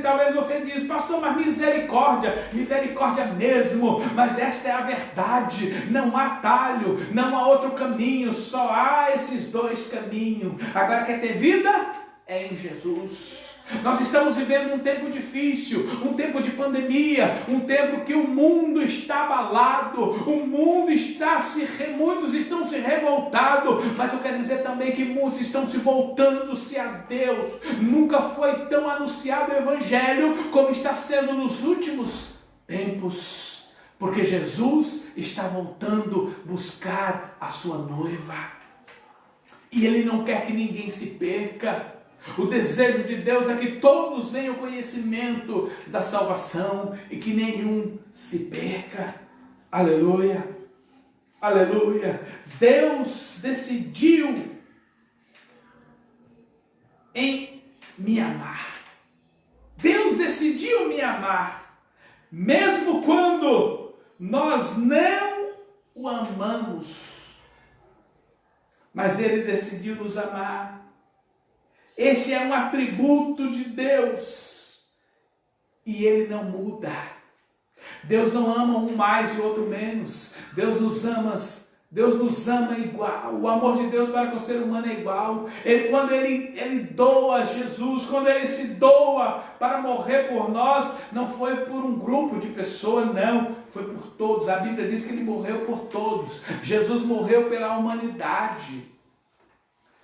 Talvez você diz, pastor, mas misericórdia mesmo, mas esta é a verdade, não há atalho, não há outro caminho, só há esses dois caminhos. Agora, quer ter vida? É em Jesus. Nós estamos vivendo um tempo difícil, um tempo de pandemia, um tempo que o mundo está abalado, muitos estão se revoltando, mas eu quero dizer também que muitos estão se voltando-se a Deus. Nunca foi tão anunciado o Evangelho como está sendo nos últimos tempos, porque Jesus está voltando buscar a sua noiva, e Ele não quer que ninguém se perca. O desejo de Deus é que todos venham ao conhecimento da salvação e que nenhum se perca. Aleluia, aleluia. Deus decidiu em me amar. Deus decidiu me amar, mesmo quando nós não o amamos. Mas Ele decidiu nos amar. Este é um atributo de Deus e Ele não muda. Deus não ama um mais e outro menos. Deus nos ama igual. O amor de Deus para com o ser humano é igual. Quando ele doa Jesus, quando Ele se doa para morrer por nós, não foi por um grupo de pessoas, não. Foi por todos. A Bíblia diz que Ele morreu por todos. Jesus morreu pela humanidade.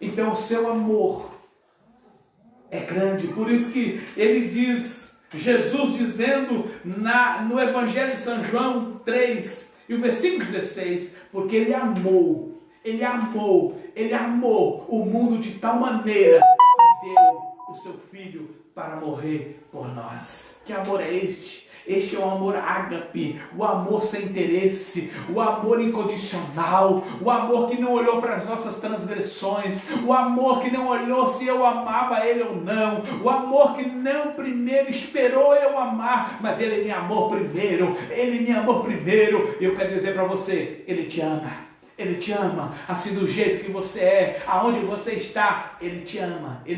Então o seu amor é grande. Por isso que ele diz, Jesus dizendo no Evangelho de São João 3, e o versículo 16, porque Ele amou o mundo de tal maneira que deu o seu Filho para morrer por nós. Que amor é este? Este é o amor ágape, o amor sem interesse, o amor incondicional, o amor que não olhou para as nossas transgressões, o amor que não olhou se eu amava Ele ou não, o amor que não primeiro esperou eu amar, mas Ele me amou primeiro, e eu quero dizer para você, Ele te ama. Ele te ama, assim do jeito que você é, aonde você está, Ele te ama, e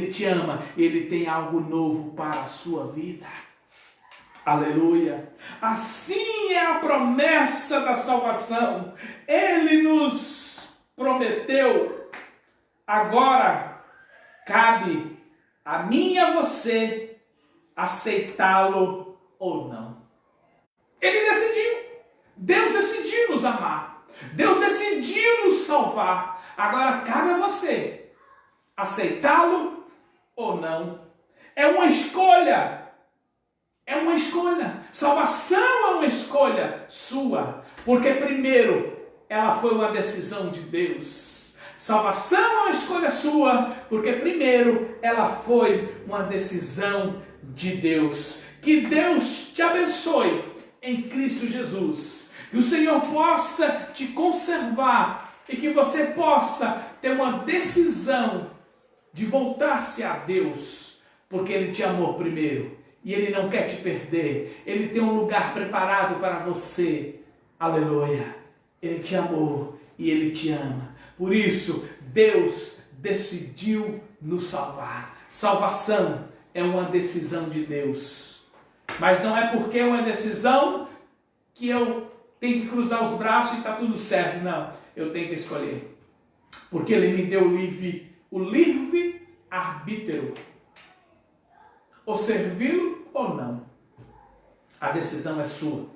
Ele tem algo novo para a sua vida. Aleluia! Assim é a promessa da salvação. Ele nos prometeu. Agora cabe a mim e a você aceitá-lo ou não. Ele decidiu. Deus decidiu nos amar. Deus decidiu nos salvar. Agora cabe a você aceitá-lo ou não. É uma escolha. É uma escolha. Salvação é uma escolha sua. Porque primeiro, ela foi uma decisão de Deus. Salvação é uma escolha sua. Porque primeiro, ela foi uma decisão de Deus. Que Deus te abençoe em Cristo Jesus. Que o Senhor possa te conservar e que você possa ter uma decisão de voltar-se a Deus, porque Ele te amou primeiro e Ele não quer te perder. Ele tem um lugar preparado para você. Aleluia! Ele te amou e Ele te ama. Por isso, Deus decidiu nos salvar. Salvação é uma decisão de Deus. Mas não é porque é uma decisão que eu tenho que cruzar os braços e está tudo certo. Não, eu tenho que escolher. Porque Ele me deu o livre arbítrio. Ou servi-lo ou não. A decisão é sua.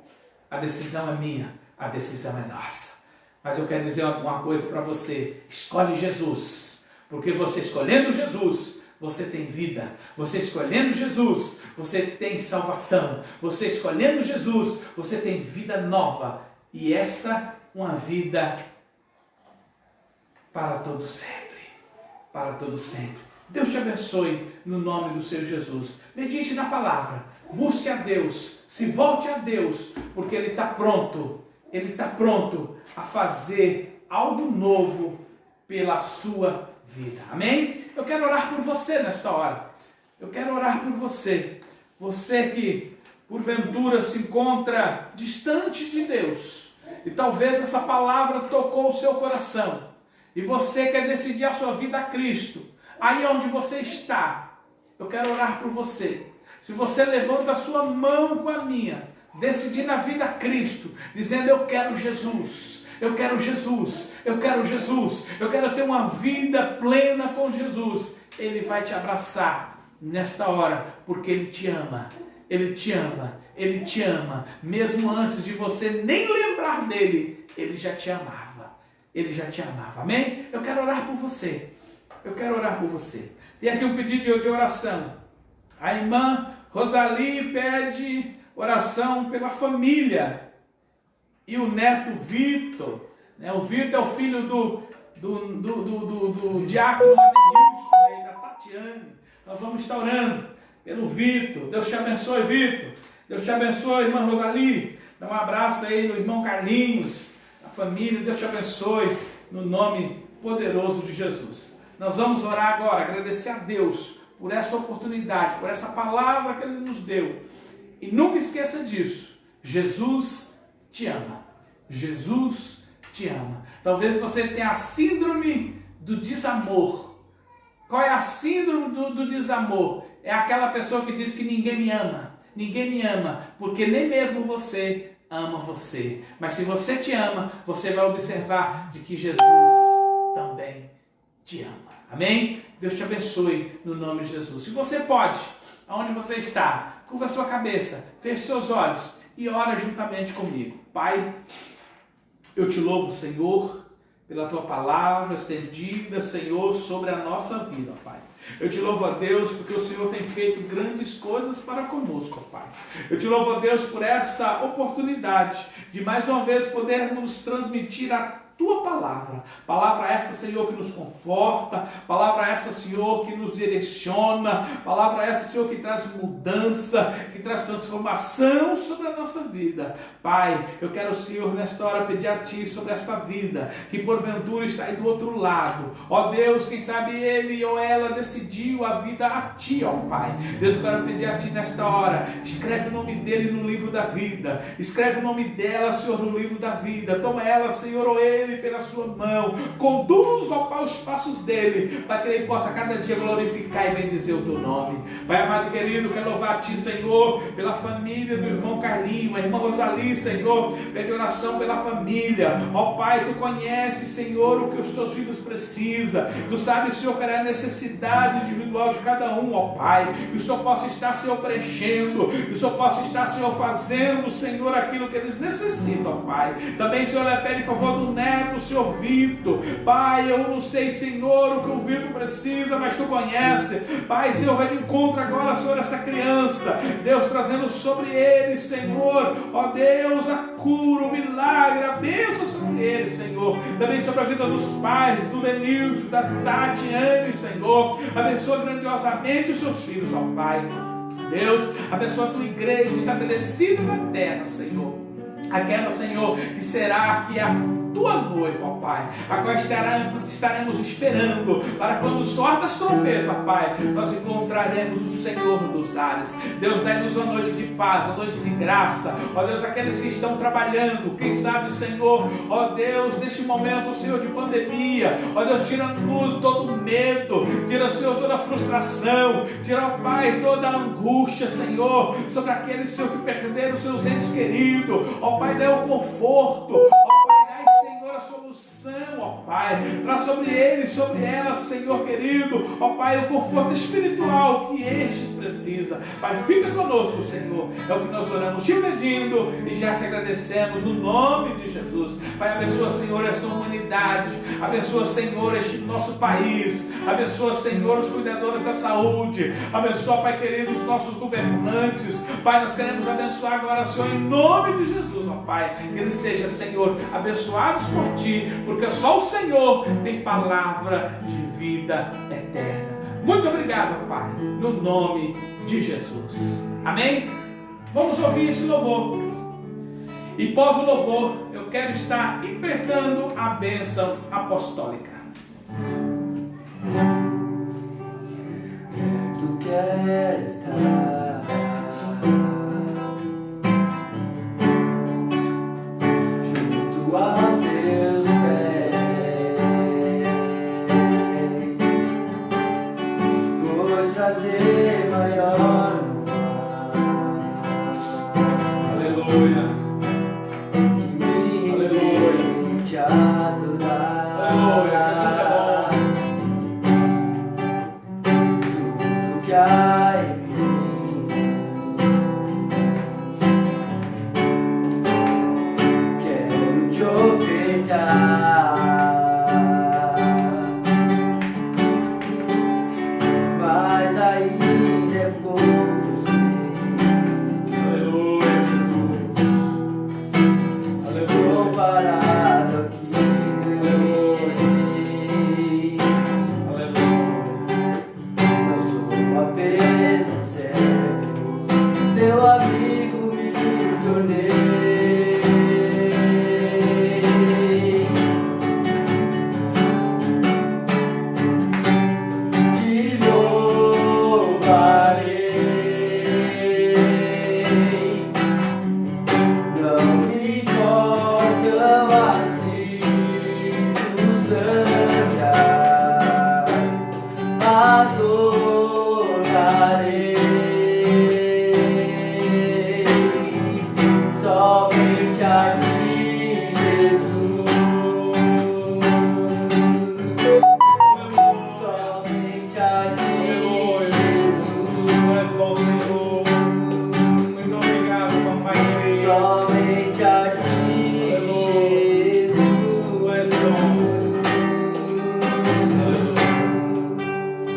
A decisão é minha. A decisão é nossa. Mas eu quero dizer uma coisa para você. Escolhe Jesus. Porque você escolhendo Jesus, você tem vida. Você escolhendo Jesus, você tem salvação. Você escolhendo Jesus, você tem vida nova. E esta, uma vida para todo sempre. Para todo sempre. Deus te abençoe no nome do Senhor Jesus. Medite na palavra. Busque a Deus. Se volte a Deus, porque Ele está pronto. Ele está pronto a fazer algo novo pela sua vida. Amém? Eu quero orar por você nesta hora. Eu quero orar por você. Você que, porventura, se encontra distante de Deus. E talvez essa palavra tocou o seu coração. E você quer decidir a sua vida a Cristo. Aí onde você está, eu quero orar por você. Se você levanta a sua mão com a minha, decidir na vida a Cristo, dizendo eu quero Jesus. Eu quero Jesus, eu quero Jesus, eu quero ter uma vida plena com Jesus. Ele vai te abraçar nesta hora, porque Ele te ama, Ele te ama, Ele te ama. Mesmo antes de você nem lembrar dEle, Ele já te amava, Ele já te amava, amém? Eu quero orar por você, eu quero orar por você. Tem aqui um pedido de oração. A irmã Rosali pede oração pela família. E o neto Vitor, né? O Vitor é o filho do diácono Ademilson, da Tatiane. Nós vamos estar orando pelo Vitor. Deus te abençoe, Vitor. Deus te abençoe, irmã Rosali. Dá um abraço aí no irmão Carlinhos, a família. Deus te abençoe no nome poderoso de Jesus. Nós vamos orar agora, agradecer a Deus por essa oportunidade, por essa palavra que Ele nos deu. E nunca esqueça disso. Jesus te ama. Jesus te ama. Talvez você tenha a síndrome do desamor. Qual é a síndrome do desamor? É aquela pessoa que diz que ninguém me ama. Ninguém me ama, porque nem mesmo você ama você. Mas se você te ama, você vai observar de que Jesus também te ama. Amém? Deus te abençoe no nome de Jesus. Se você pode, aonde você está, curva a sua cabeça, feche seus olhos e ora juntamente comigo. Pai, eu te louvo, Senhor, pela tua palavra estendida, Senhor, sobre a nossa vida, Pai. Eu te louvo a Deus porque o Senhor tem feito grandes coisas para conosco, Pai. Eu te louvo a Deus por esta oportunidade de mais uma vez podermos transmitir a tua palavra. Palavra essa, Senhor, que nos conforta. Palavra essa, Senhor, que nos direciona. Palavra essa, Senhor, que traz mudança, que traz transformação sobre a nossa vida. Pai, eu quero, Senhor, nesta hora pedir a Ti sobre esta vida, que porventura está aí do outro lado. Ó Deus, quem sabe ele ou ela decidiu a vida a Ti, ó Pai. Deus, eu quero pedir a Ti nesta hora, escreve o nome dele no livro da vida. Escreve o nome dela, Senhor, no livro da vida. Toma ela, Senhor, ou ele, pela sua mão, conduz, ó Pai, os passos dele, para que ele possa cada dia glorificar e bendizer o teu nome. Pai amado e querido, quero louvar a Ti, Senhor, pela família do irmão Carlinho, a irmã Rosali, Senhor, pede oração pela família. Ó Pai, Tu conheces, Senhor, o que os Teus filhos precisam. Tu sabes, Senhor, qual é a necessidade individual de cada um, ó Pai. Que o Senhor possa estar, Senhor, preenchendo, que o Senhor possa estar, Senhor, fazendo, Senhor, aquilo que eles necessitam, ó Pai. Também, Senhor, lhe pede em favor do neto, o Senhor Vitor. Pai, eu não sei, Senhor, o que o Vitor precisa, mas Tu conhece. Pai, Senhor, vai de encontro agora, Senhor, essa criança. Deus, trazendo sobre ele, Senhor, ó Deus, a cura, o milagre, a bênção sobre ele, Senhor. Também sobre a vida dos pais, do Denilson, da Tatiane, Senhor. Abençoa grandiosamente os Seus filhos, ó Pai. Deus, abençoa a tua igreja estabelecida na terra, Senhor. Aquela, Senhor, que será que a tua noiva, ó Pai, a qual estaremos esperando para quando soar das trombetas, Pai, nós encontraremos o Senhor dos ares. Deus, dai-nos uma noite de paz, uma noite de graça, ó Deus, aqueles que estão trabalhando, quem sabe, Senhor, ó Deus, neste momento, Senhor, de pandemia, ó Deus, tira-nos todo o medo, tira, Senhor, toda a frustração, tira, ó Pai, toda a angústia, Senhor, sobre aqueles, Senhor, que perderam seus entes queridos, ó Pai, dai o conforto, ó Pai, dai, Senhor, a solução, ó Pai, traz sobre eles, sobre elas, Senhor querido, ó Pai, o conforto espiritual que estes precisam. Pai, fica conosco, Senhor, é o que nós oramos te pedindo e já te agradecemos no nome de Jesus. Pai, abençoa, Senhor, esta humanidade, abençoa, Senhor, este nosso país, abençoa, Senhor, os cuidadores da saúde, abençoa, Pai querido, os nossos governantes. Pai, nós queremos abençoar agora, Senhor, em nome de Jesus, ó Pai, que eles sejam, Senhor, abençoados por Ti, porque só o Senhor tem palavra de vida eterna. Muito obrigado, Pai, no nome de Jesus. Amém? Vamos ouvir este louvor. E pós o louvor, eu quero estar implantando a bênção apostólica. Tu queres estar junto aos teus pés, pois prazer maior não há. Aleluia. Aleluia. Te adorar. Aleluia. Jesus é bom. Tudo que há em mim, quero te ofertar, mas ainda é pouco, sei. Aleluia, Jesus. Aleluia. Comparado ao que ganhei, Aleluia. não sou apenas servo, teu amigo me tornei. Te louvarei, não me importam as circunstâncias, adorarei somente a ti, Jesus, somente a ti, Jesus, Tu és bom, Senhor. Muito obrigado, papai querido. somente a ti, Tu és bom,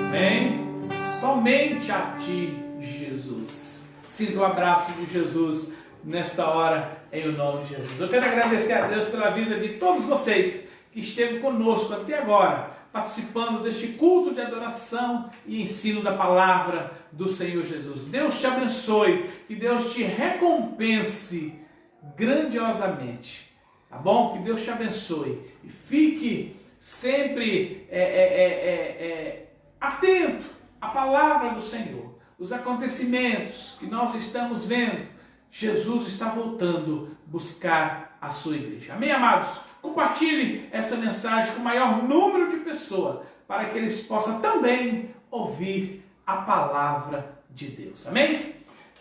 Amém? Somente a Ti, Jesus. Sinta o abraço de Jesus nesta hora, em o nome de Jesus. Eu quero agradecer a Deus pela vida de todos vocês que esteve conosco até agora, participando deste culto de adoração e ensino da palavra do Senhor Jesus. Deus te abençoe, que Deus te recompense grandiosamente, tá bom? Que Deus te abençoe e fique sempre atento à palavra do Senhor, os acontecimentos que nós estamos vendo. Jesus está voltando buscar a sua igreja. Amém, amados? Compartilhe essa mensagem com o maior número de pessoas, para que eles possam também ouvir a palavra de Deus. Amém?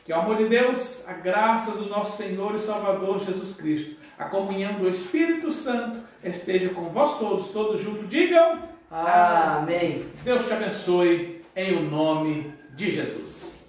Que o amor de Deus, a graça do nosso Senhor e Salvador Jesus Cristo, a comunhão do Espírito Santo esteja com vós todos juntos. Digam amém. Deus te abençoe em o nome de Jesus.